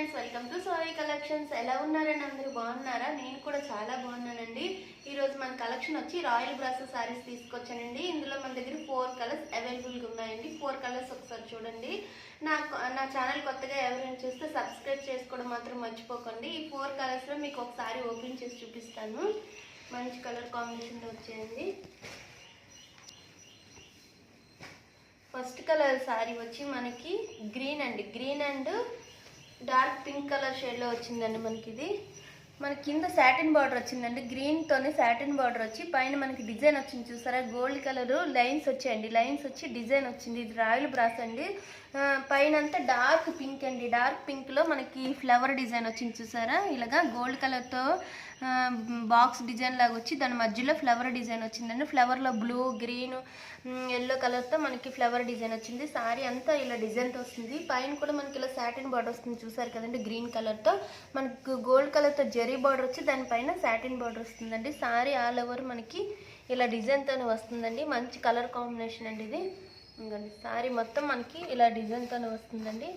Friends, welcome to సోయి collections. ఎలా ఉన్నారని అందరూ బాగున్నారా? నేను కూడా చాలా బాగున్నానండి. ఈరోజు మన కలెక్షన్ వచ్చి రాయల్ బ్రాసో సారీస్ తీసుకొచ్చానండి. ఇందులో మన దగ్గర 4 కలర్స్ అవైలబుల్గా ఉన్నాయండి. 4 కలర్స్ ఒకసారి చూడండి. నా ఛానల్ కొత్తగా ఎవరైనా చూస్తే సబ్స్క్రైబ్ చేసుకోవడం మాత్రం మర్చిపోకండి. ఈ 4 కలర్స్లో మీకు ఒకసారి ఓపెన్ చేసి చూపిస్తాను. మంచి కలర్ కాంబినేషన్లో వచ్చేయండి. ఫస్ట్ కలర్ సారీ వచ్చి మనకి గ్రీన్ అండి. Green and dark pink colour షేడ్లో వచ్చిందండి. మనకి కింద సాటిన్ బార్డర్ వచ్చిందండి. గ్రీన్తోనే సాటిన్ బార్డర్ వచ్చి పైన మనకి డిజైన్ వచ్చింది చూసారా, గోల్డ్ కలర్ లైన్స్ వచ్చాయండి. లైన్స్ వచ్చి డిజైన్ వచ్చింది. ఇది రాయల్ బ్రాస్ అండి. పైన అంతా డార్క్ పింక్ అండి. డార్క్ పింక్లో మనకి ఫ్లవర్ డిజైన్ వచ్చింది చూసారా, ఇలాగా గోల్డ్ కలర్తో బాక్స్ డిజైన్ లాగా వచ్చి దాని మధ్యలో ఫ్లవర్ డిజైన్ వచ్చిందండి. ఫ్లవర్లో బ్లూ, గ్రీన్, ఎల్లో కలర్తో మనకి ఫ్లవర్ డిజైన్ వచ్చింది. సారీ అంతా ఇలా డిజైన్తో వస్తుంది. పైన కూడా మనకి ఇలా సాటిన్ బార్డర్ వస్తుంది చూసారు కదండి. గ్రీన్ కలర్తో మనకి గోల్డ్ కలర్తో జరీ బార్డర్ వచ్చి దానిపైన సాటిన్ బార్డర్ వస్తుందండి. సారీ ఆల్ ఓవర్ మనకి ఇలా డిజైన్తోనే వస్తుందండి. మంచి కలర్ కాంబినేషన్ అండి ఇది. ఇంకండి సారీ మొత్తం మనకి ఇలా డిజైన్తోనే వస్తుందండి.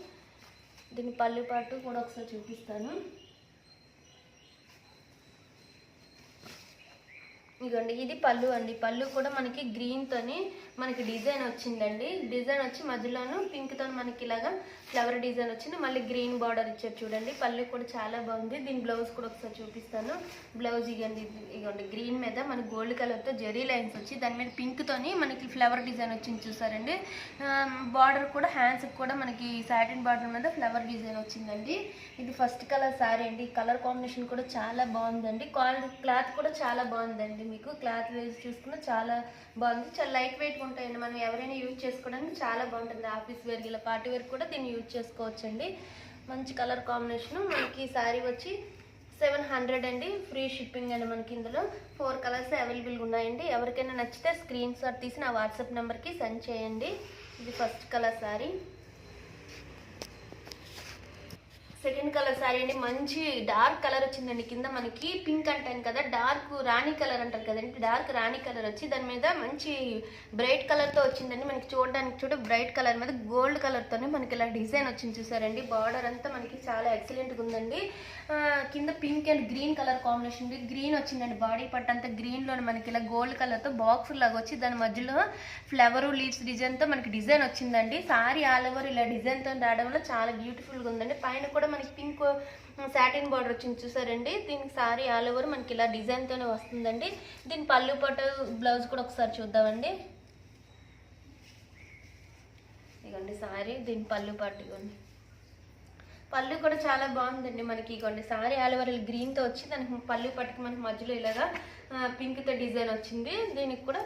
దీని పళ్ళు పాటు కూడా ఒకసారి చూపిస్తాను. ఇదిగోండి, ఇది పళ్ళు అండి. పళ్ళు కూడా మనకి గ్రీన్తోని మనకి డిజైన్ వచ్చిందండి. డిజైన్ వచ్చి మధ్యలోనూ పింక్తో మనకి ఇలాగా ఫ్లవర్ డిజైన్ వచ్చింది. మళ్ళీ గ్రీన్ బార్డర్ ఇచ్చారు చూడండి. పళ్ళు కూడా చాలా బాగుంది. దీని బ్లౌజ్ కూడా ఒకసారి చూపిస్తాను. బ్లౌజ్ ఇగోండి గ్రీన్ మీద మనకి గోల్డ్ కలర్తో జరీ లైన్స్ వచ్చి దాని మీద పింక్తోని మనకి ఫ్లవర్ డిజైన్ వచ్చింది చూసారండి. బార్డర్ కూడా హ్యాండ్స్కి కూడా మనకి సాటిన్ బార్డర్ మీద ఫ్లవర్ డిజైన్ వచ్చిందండి. ఇది ఫస్ట్ కలర్ సారీ అండి. కలర్ కాంబినేషన్ కూడా చాలా బాగుందండి. క్లాత్ కూడా చాలా బాగుందండి. మీకు క్లాత్ వేసి చూసుకున్నా చాలా బాగుంది. చాలా లైట్ వెయిట్గా ఉంటాయండి. మనం ఎవరైనా యూజ్ చేసుకోవడానికి చాలా బాగుంటుంది. ఆఫీస్ వేర్ ఇలా పార్టీ వేర్ కూడా దీన్ని యూజ్ చేసుకోవచ్చండి. మంచి కలర్ కాంబినేషన్. మనకి శారీ వచ్చి 700 అండి. ఫ్రీ షిప్పింగ్ అండి. మనకి ఇందులో 4 కలర్స్ అవైలబుల్గా ఉన్నాయండి. ఎవరికైనా నచ్చితే స్క్రీన్ షాట్ తీసి నా వాట్సాప్ నెంబర్కి సెండ్ చేయండి. ఇది first colour sari. Second colour sorry అండి. మంచి డార్క్ కలర్ వచ్చిందండి. కింద మనకి పింక్ అంటాను కదా, డార్క్ రాణి కలర్ అంటారు కదండి. డార్క్ రాణి కలర్ వచ్చి దాని మీద మంచి బ్రైట్ కలర్తో వచ్చిందండి. మనకి చూడడానికి బ్రైట్ కలర్ మీద గోల్డ్ కలర్తోనే మనకి ఇలా డిజైన్ వచ్చింది చూసారండి. బార్డర్ అంతా మనకి చాలా ఎక్సలెంట్గా ఉందండి. కింద pink and green colour combination green వచ్చిందండి. బాడీ పట్టు అంతా గ్రీన్లో మనకి ఇలా గోల్డ్ కలర్తో బాక్స్ లాగా వచ్చి దాని మధ్యలో ఫ్లవర్ లీవ్స్ డిజైన్తో మనకి డిజైన్ వచ్చిందండి. సారీ ఆల్ ఓవర్ ఇలా డిజైన్తో రావడం వల్ల చాలా బ్యూటిఫుల్గా ఉందండి. పైన కూడా మనకి పింక్ సాటిన్ బార్డర్ వచ్చింది చూసారండి. దీనికి సారీ ఆల్ ఓవర్ మనకి ఇలా డిజైన్తోనే వస్తుందండి. దీని పళ్ళు పట్టు బ్లౌజ్ కూడా ఒకసారి చూద్దామండి. ఇగోండి సారీ, దీని పళ్ళు పట్టు ఇవ్వండి. పళ్ళు కూడా చాలా బాగుందండి. మనకి ఇగోండి సారీ ఆల్ ఓవర్ గ్రీన్తో వచ్చి దానికి పళ్ళు పట్టుకు మనకి మధ్యలో ఇలాగా పింక్తో డిజైన్ వచ్చింది. దీనికి కూడా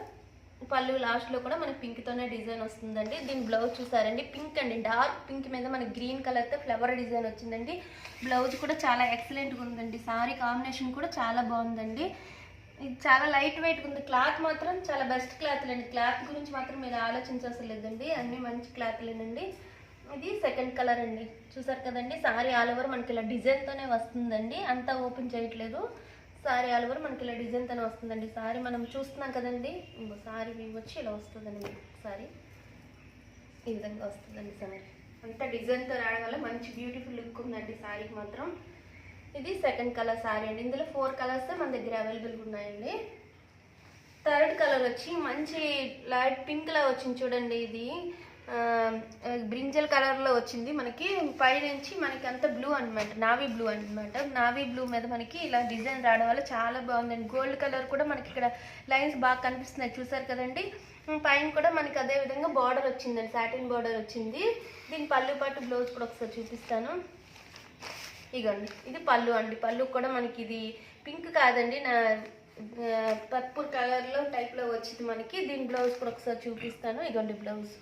పళ్ళు లాస్ట్లో కూడా మనకి పింక్తోనే డిజైన్ వస్తుందండి. దీని బ్లౌజ్ చూసారండి, పింక్ అండి. డార్క్ పింక్ మీద మనకి గ్రీన్ కలర్తో ఫ్లవర్ డిజైన్ వచ్చిందండి. బ్లౌజ్ కూడా చాలా ఎక్సలెంట్గా ఉందండి. సారీ కాంబినేషన్ కూడా చాలా బాగుందండి. ఇది చాలా లైట్ వెయిట్గా ఉంది. క్లాత్ మాత్రం చాలా బెస్ట్ క్లాత్లేండి. క్లాత్ గురించి మాత్రం మీరు ఆలోచించవసరం లేదండి. అన్నీ మంచి క్లాత్లేనండి. ఇది సెకండ్ కలర్ అండి. చూసారు కదండి. సారీ ఆల్ ఓవర్ మనకి ఇలా డిజైన్తోనే వస్తుందండి. అంతా ఓపెన్ చేయట్లేదు. సారీ ఆల్ ఓవర్ మనకి ఇలా డిజైన్తోనే వస్తుందండి. సారీ మనం చూస్తున్నాం కదండి. సారీ వచ్చి ఇలా వస్తుందండి. మీకు సారీ ఈ విధంగా వస్తుందండి. సారీ అంతా డిజైన్తో రావడం వల్ల మంచి బ్యూటిఫుల్ లుక్ ఉందండి సారీకి మాత్రం. ఇది సెకండ్ కలర్ సారీ అండి. ఇందులో 4 కలర్స్ మన దగ్గర అవైలబుల్గా ఉన్నాయండి. థర్డ్ కలర్ వచ్చి మంచి లైట్ పింక్లా వచ్చింది చూడండి. ఇది బ్రింజల్ కలర్లో వచ్చింది. మనకి పైనుంచి మనకి అంత బ్లూ అనమాట, నావీ బ్లూ అనమాట. నావీ బ్లూ మీద మనకి ఇలా డిజైన్ రావడం వల్ల చాలా బాగుందండి. గోల్డ్ కలర్ కూడా మనకి ఇక్కడ లైన్స్ బాగా కనిపిస్తున్నాయి చూసారు కదండి. పైన కూడా మనకి అదే విధంగా బార్డర్ వచ్చిందండి, సాటిన్ బార్డర్ వచ్చింది. దీని పళ్ళు పాటు బ్లౌజ్ కూడా ఒకసారి చూపిస్తాను. ఇగోండి, ఇది పళ్ళు అండి. పళ్ళు కూడా మనకి ఇది పింక్ కాదండి, నా పర్పుల్ కలర్లో టైప్లో వచ్చింది మనకి. దీని బ్లౌజ్ కూడా ఒకసారి చూపిస్తాను. ఇగోండి బ్లౌజ్.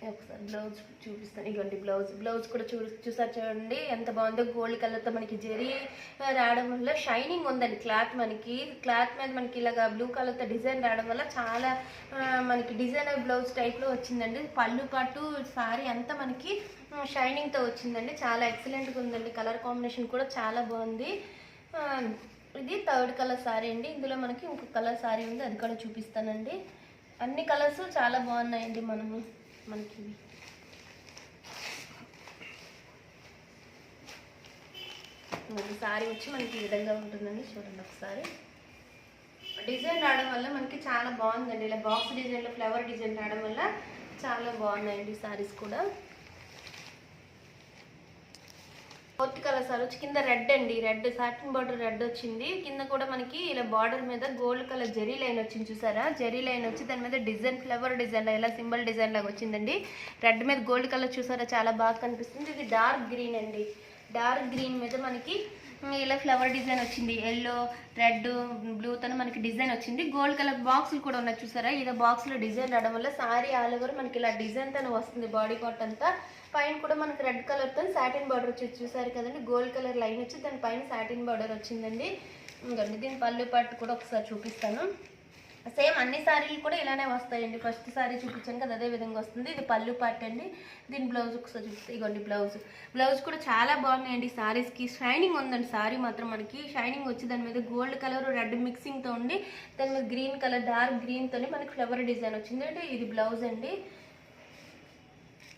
ఒకసారి బ్లౌజ్ చూపిస్తాను. ఇగోండి బ్లౌజ్ కూడా చూసారు చూడండి ఎంత బాగుందో. గోల్డ్ కలర్తో మనకి జరీ రావడం వల్ల షైనింగ్ ఉందండి. క్లాత్ మీద మనకి ఇలాగా బ్లూ కలర్తో డిజైన్ రావడం వల్ల చాలా మనకి డిజైనర్ బ్లౌజ్ టైప్లో వచ్చిందండి. పళ్ళు పాటు సారీ అంతా మనకి షైనింగ్తో వచ్చిందండి. చాలా ఎక్సలెంట్గా ఉందండి. కలర్ కాంబినేషన్ కూడా చాలా బాగుంది. ఇది థర్డ్ కలర్ సారీ అండి. ఇందులో మనకి ఇంకొక కలర్ సారీ ఉంది, అది కూడా చూపిస్తానండి. అన్ని కలర్స్ చాలా బాగున్నాయండి. మనకి సారీ వచ్చి మనకి ఈ విధంగా ఉంటుందండి. చూడండి ఒకసారి. డిజైన్ రావడం వల్ల మనకి చాలా బాగుందండి. ఇలా బాక్స్ డిజైన్లో ఫ్లవర్ డిజైన్ రావడం వల్ల చాలా బాగున్నాయండి సారీస్ కూడా. 4th కలర్ సారీ వచ్చి కింద రెడ్ అండి. రెడ్ సాటిన్ బార్డర్ రెడ్ వచ్చింది. కింద కూడా మనకి ఇలా బార్డర్ మీద గోల్డ్ కలర్ జెరీ లైన్ వచ్చింది చూసారా. జెరీ లైన్ వచ్చి దాని మీద డిజైన్ ఫ్లవర్ డిజైన్ ఇలా సింబల్ డిజైన్ లాగా వచ్చిందండి. రెడ్ మీద గోల్డ్ కలర్ చూసారా, చాలా బాగా కనిపిస్తుంది. ఇది డార్క్ గ్రీన్ అండి. డార్క్ గ్రీన్ మీద మనకి ఇలా ఫ్లవర్ డిజైన్ వచ్చింది. ఎల్లో రెడ్ బ్లూతో మనకి డిజైన్ వచ్చింది. గోల్డ్ కలర్ బాక్సులు కూడా ఉన్నాయి చూసారా. ఇలా బాక్స్లో డిజైన్ రావడం వల్ల సారీ ఆల్ ఓవర్ మనకి ఇలా డిజైన్తో వస్తుంది. బాడీ పార్ట్ అంతా పైన కూడా మనకి రెడ్ కలర్తో సాటిన్ బార్డర్ వచ్చి చూసారు కదండి. గోల్డ్ కలర్ లైన్ వచ్చి దాని పైన సాటిన్ బార్డర్ వచ్చిందండి. ఇంకండి దీని పళ్ళు పాటు కూడా ఒకసారి చూపిస్తాను. సేమ్ అన్ని సారీలు కూడా ఇలానే వస్తాయండి. ఫస్ట్ సారీ చూపించాను కదా, అదే విధంగా వస్తుంది. ఇది పళ్ళు పార్ట్ అండి. దీని బ్లౌజ్ ఒకసారి చూపిస్తాను. ఇగోండి బ్లౌజ్ కూడా చాలా బాగున్నాయండి. సారీస్కి షైనింగ్ ఉందండి. సారీ మాత్రం మనకి షైనింగ్ వచ్చి దాని మీద గోల్డ్ కలర్ రెడ్ మిక్సింగ్తో ఉండి దాని మీద గ్రీన్ కలర్ డార్క్ గ్రీన్తోనే మనకి ఫ్లవర్ డిజైన్ వచ్చింది అండి. ఇది బ్లౌజ్ అండి.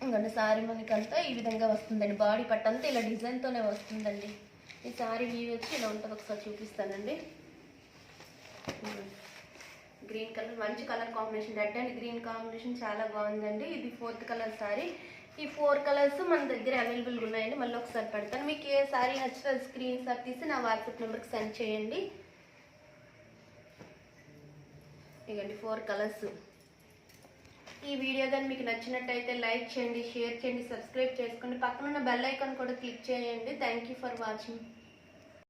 ఇంకండి సారీ మనకి అంతా ఈ విధంగా వస్తుందండి. బాడీ పట్టు అంతా ఇలా డిజైన్తోనే వస్తుందండి. ఈ సారీ వ్యూ వచ్చి ఇలా ఉంటుంది. ఒకసారి చూపిస్తానండి. గ్రీన్ కలర్ మంచి colour combination, red and green combination చాలా బాగుందండి. ఇది 4th కలర్ సారీ. ఈ 4 కలర్స్ మన దగ్గర అవైలబుల్గా ఉన్నాయండి. మళ్ళీ ఒకసారి పెడతాను. మీకు ఏ సారీ నచ్చితే స్క్రీన్ షాట్ తీసి నా వాట్సాప్ నెంబర్కి సెండ్ చేయండి. ఇదండి 4 కలర్స్. ఈ వీడియో కానీ మీకు నచ్చినట్టయితే లైక్ చేయండి, షేర్ చేయండి, సబ్స్క్రైబ్ చేసుకోండి. పక్కన ఉన్న బెల్ ఐకాన్ కూడా క్లిక్ చేయండి. Thank you for watching.